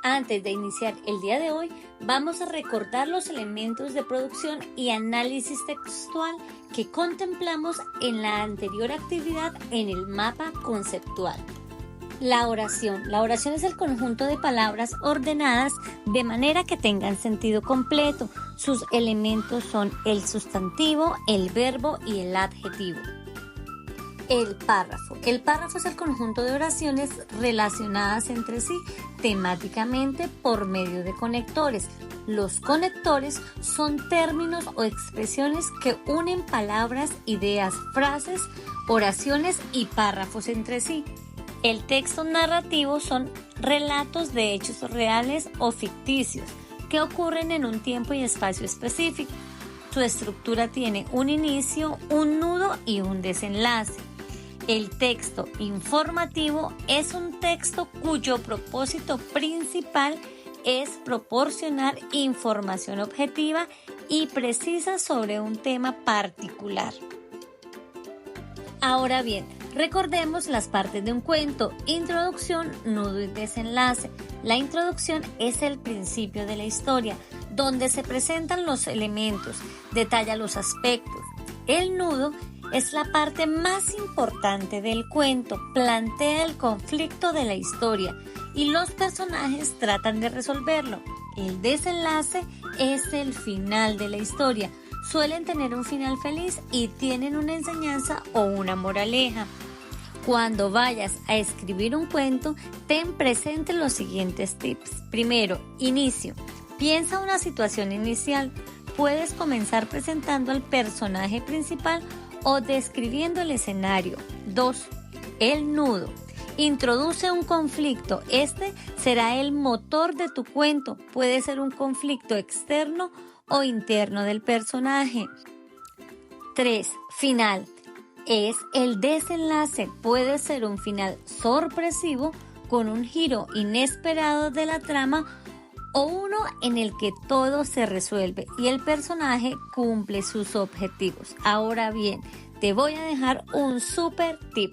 Antes de iniciar el día de hoy, vamos a recordar los elementos de producción y análisis textual que contemplamos en la anterior actividad en el mapa conceptual. La oración. La oración es el conjunto de palabras ordenadas de manera que tengan sentido completo. Sus elementos son el sustantivo, el verbo y el adjetivo. El párrafo. El párrafo es el conjunto de oraciones relacionadas entre sí temáticamente por medio de conectores. Los conectores son términos o expresiones que unen palabras, ideas, frases, oraciones y párrafos entre sí. El texto narrativo son relatos de hechos reales o ficticios que ocurren en un tiempo y espacio específico. Su estructura tiene un inicio, un nudo y un desenlace. El texto informativo es un texto cuyo propósito principal es proporcionar información objetiva y precisa sobre un tema particular. Ahora bien, recordemos las partes de un cuento: introducción, nudo y desenlace. La introducción es el principio de la historia, donde se presentan los elementos, detalla los aspectos. El nudo es la parte más importante del cuento, plantea el conflicto de la historia y los personajes tratan de resolverlo. El desenlace es el final de la historia. Suelen tener un final feliz y tienen una enseñanza o una moraleja. Cuando vayas a escribir un cuento, ten presente los siguientes tips. Primero, inicio. Piensa una situación inicial. Puedes comenzar presentando al personaje principal o describiendo el escenario. 2. El nudo. Introduce un conflicto. Este será el motor de tu cuento. Puede ser un conflicto externo o interno del personaje. 3. Final. Es el desenlace. Puede ser un final sorpresivo con un giro inesperado de la trama o uno en el que todo se resuelve y el personaje cumple sus objetivos. Ahora bien, te voy a dejar un super tip.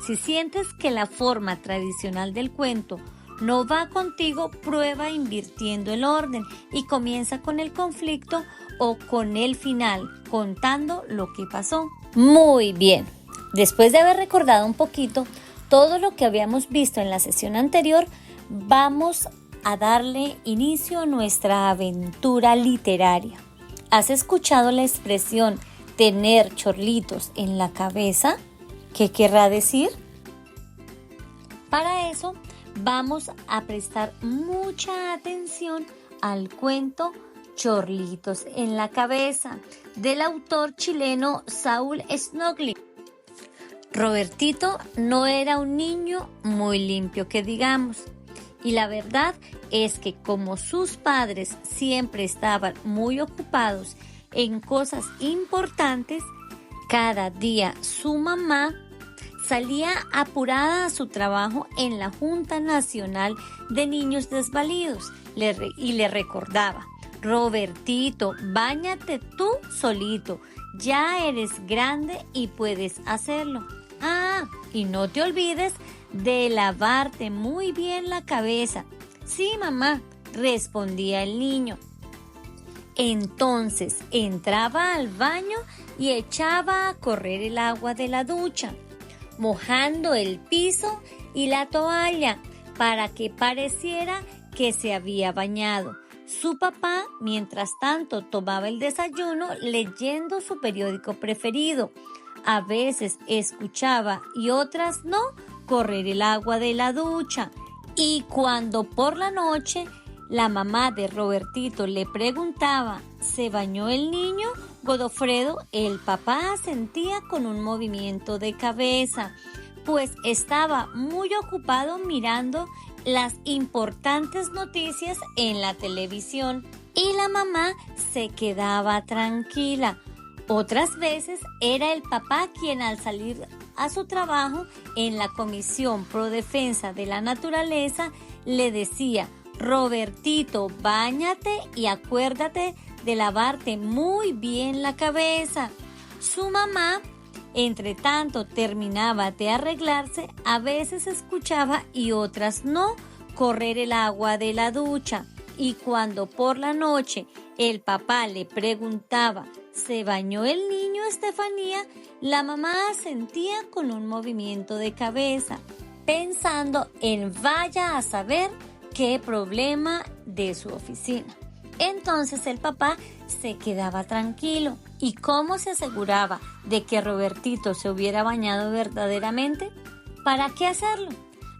Si sientes que la forma tradicional del cuento no va contigo, prueba invirtiendo el orden y comienza con el conflicto o con el final, contando lo que pasó. Muy bien. Después de haber recordado un poquito todo lo que habíamos visto en la sesión anterior, vamos a darle inicio a nuestra aventura literaria. ¿Has escuchado la expresión tener chorlitos en la cabeza? ¿Qué querrá decir? Para eso vamos a prestar mucha atención al cuento Chorlitos en la cabeza, del autor chileno Saúl Snoghli. Robertito no era un niño muy limpio que digamos. Y la verdad es que como sus padres siempre estaban muy ocupados en cosas importantes, cada día su mamá salía apurada a su trabajo en la Junta Nacional de Niños Desvalidos y le recordaba: Robertito, báñate tú solito, ya eres grande y puedes hacerlo. Ah, y no te olvides de lavarte muy bien la cabeza. Sí, mamá, respondía el niño. Entonces entraba al baño y echaba a correr el agua de la ducha, mojando el piso y la toalla para que pareciera que se había bañado. Su papá, mientras tanto, tomaba el desayuno leyendo su periódico preferido. A veces escuchaba y otras no correr el agua de la ducha. Y cuando por la noche la mamá de Robertito le preguntaba: ¿se bañó el niño, Godofredo?, el papá asentía con un movimiento de cabeza, pues estaba muy ocupado mirando las importantes noticias en la televisión. Y la mamá se quedaba tranquila. Otras veces era el papá quien, al salir a su trabajo en la Comisión Pro Defensa de la Naturaleza, le decía: Robertito, báñate y acuérdate de lavarte muy bien la cabeza. Su mamá, entre tanto, terminaba de arreglarse, a veces escuchaba y otras no correr el agua de la ducha, y cuando por la noche el papá le preguntaba: ¿se bañó el niño, Estefanía?, la mamá asentía con un movimiento de cabeza, pensando en vaya a saber qué problema de su oficina. Entonces el papá se quedaba tranquilo. ¿Y cómo se aseguraba de que Robertito se hubiera bañado verdaderamente? ¿Para qué hacerlo?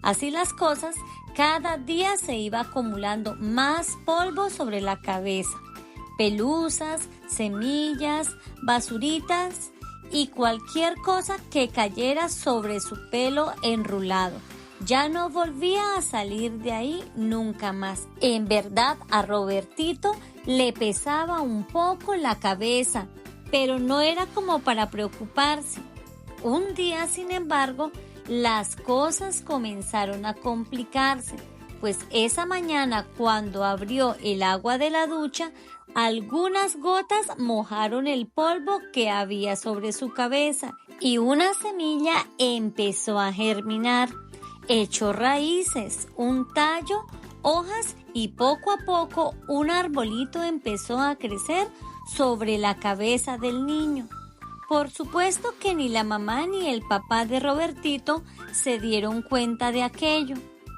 Así las cosas, cada día se iba acumulando más polvo sobre la cabeza. Pelusas, semillas, basuritas y cualquier cosa que cayera sobre su pelo enrulado. Ya no volvía a salir de ahí nunca más. En verdad, a Robertito le pesaba un poco la cabeza, pero no era como para preocuparse. Un día, sin embargo, las cosas comenzaron a complicarse, pues esa mañana, cuando abrió el agua de la ducha, algunas gotas mojaron el polvo que había sobre su cabeza y una semilla empezó a germinar. Echó raíces, un tallo, hojas y poco a poco un arbolito empezó a crecer sobre la cabeza del niño. Por supuesto que ni la mamá ni el papá de Robertito se dieron cuenta de aquello,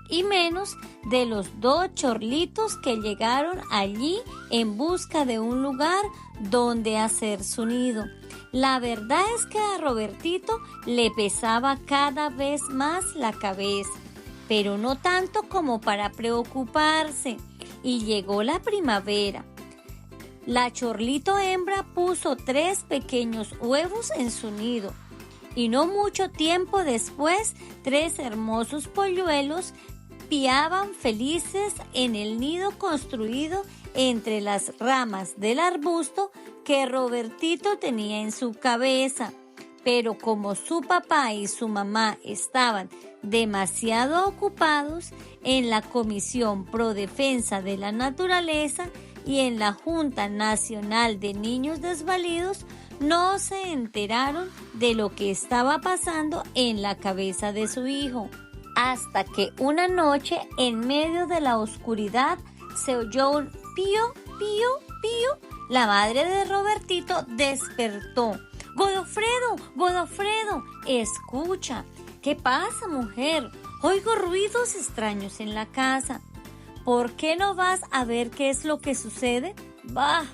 y menos de los dos chorlitos que llegaron allí en busca de un lugar donde hacer su nido. La verdad es que a Robertito le pesaba cada vez más la cabeza, pero no tanto como para preocuparse, y llegó la primavera. La chorlito hembra puso 3 pequeños huevos en su nido, y no mucho tiempo después 3 hermosos polluelos piaban felices en el nido construido entre las ramas del arbusto que Robertito tenía en su cabeza. Pero como su papá y su mamá estaban demasiado ocupados en la Comisión Pro Defensa de la Naturaleza y en la Junta Nacional de Niños Desvalidos, no se enteraron de lo que estaba pasando en la cabeza de su hijo. Hasta que una noche, en medio de la oscuridad, se oyó un pío, pío, pío. La madre de Robertito despertó. ¡Godofredo! ¡Godofredo! Escucha. ¿Qué pasa, mujer? Oigo ruidos extraños en la casa. ¿Por qué no vas a ver qué es lo que sucede? Bah,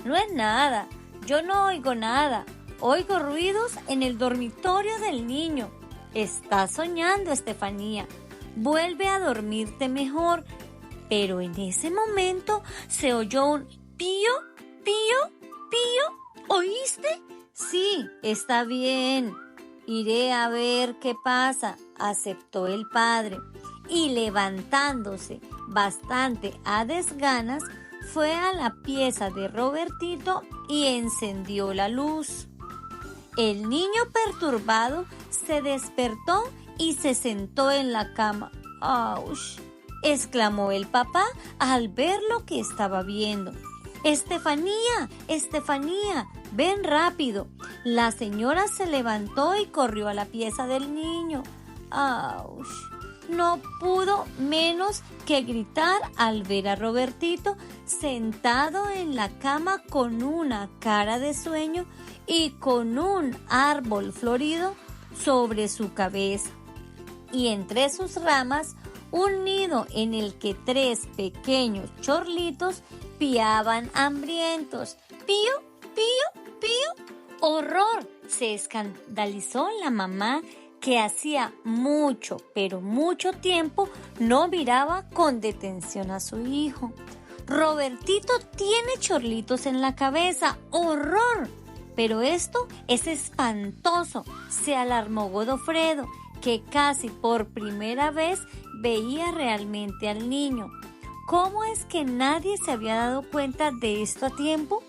no es nada. Yo no oigo nada. Oigo ruidos en el dormitorio del niño. Estás soñando, Estefanía. Vuelve a dormirte mejor. Pero en ese momento se oyó un pío, pío, pío. ¿Oíste? Sí, está bien. Iré a ver qué pasa, aceptó el padre. Y levantándose bastante a desganas, fue a la pieza de Robertito y encendió la luz. El niño perturbado se despertó y se sentó en la cama. ¡Auch!, exclamó el papá al ver lo que estaba viendo. ¡Estefanía! ¡Estefanía! ¡Ven rápido! La señora se levantó y corrió a la pieza del niño. ¡Auch! No pudo menos que gritar al ver a Robertito sentado en la cama con una cara de sueño y con un árbol florido sobre su cabeza, y entre sus ramas un nido en el que 3 pequeños chorlitos piaban hambrientos. ¡Pío, pío, pío! ¡Horror! Se escandalizó la mamá, que hacía mucho, pero mucho tiempo no miraba con detención a su hijo. Robertito tiene chorlitos en la cabeza. ¡Horror! Pero esto es espantoso, se alarmó Godofredo, que casi por primera vez veía realmente al niño. ¿Cómo es que nadie se había dado cuenta de esto a tiempo?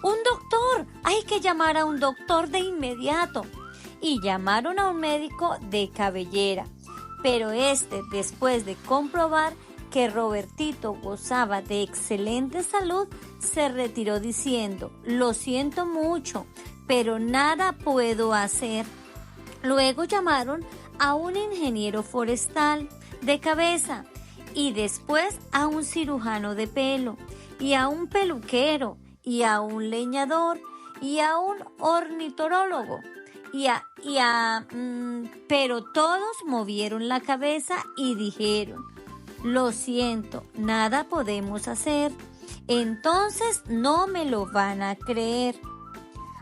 ¡Un doctor! ¡Hay que llamar a un doctor de inmediato! Y llamaron a un médico de cabellera, pero después de comprobar que Robertito gozaba de excelente salud, se retiró diciendo: lo siento mucho, pero nada puedo hacer. Luego llamaron a un ingeniero forestal de cabeza y después a un cirujano de pelo, y a un peluquero, y a un leñador, y a un ornitólogo, pero todos movieron la cabeza y dijeron: lo siento, nada podemos hacer. Entonces no me lo van a creer.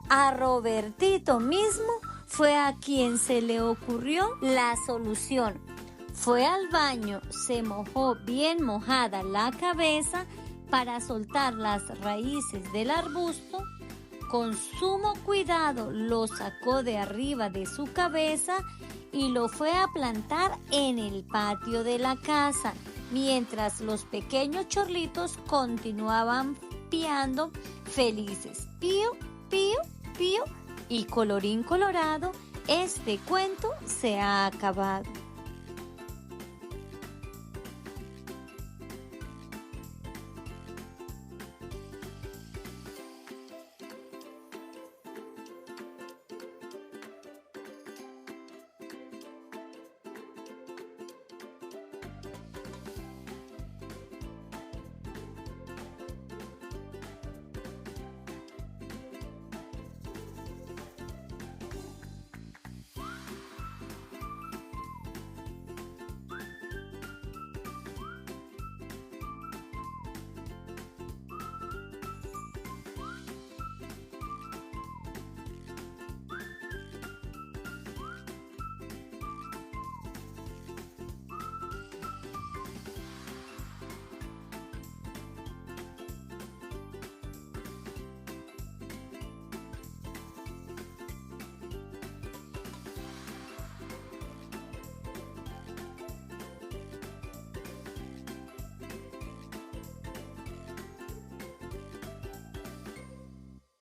A Robertito mismo fue a quien se le ocurrió la solución. Fue al baño, se mojó bien mojada la cabeza para soltar las raíces del arbusto. Con sumo cuidado lo sacó de arriba de su cabeza y lo fue a plantar en el patio de la casa, mientras los pequeños chorlitos continuaban piando felices. Pío, pío, pío, y colorín colorado, este cuento se ha acabado.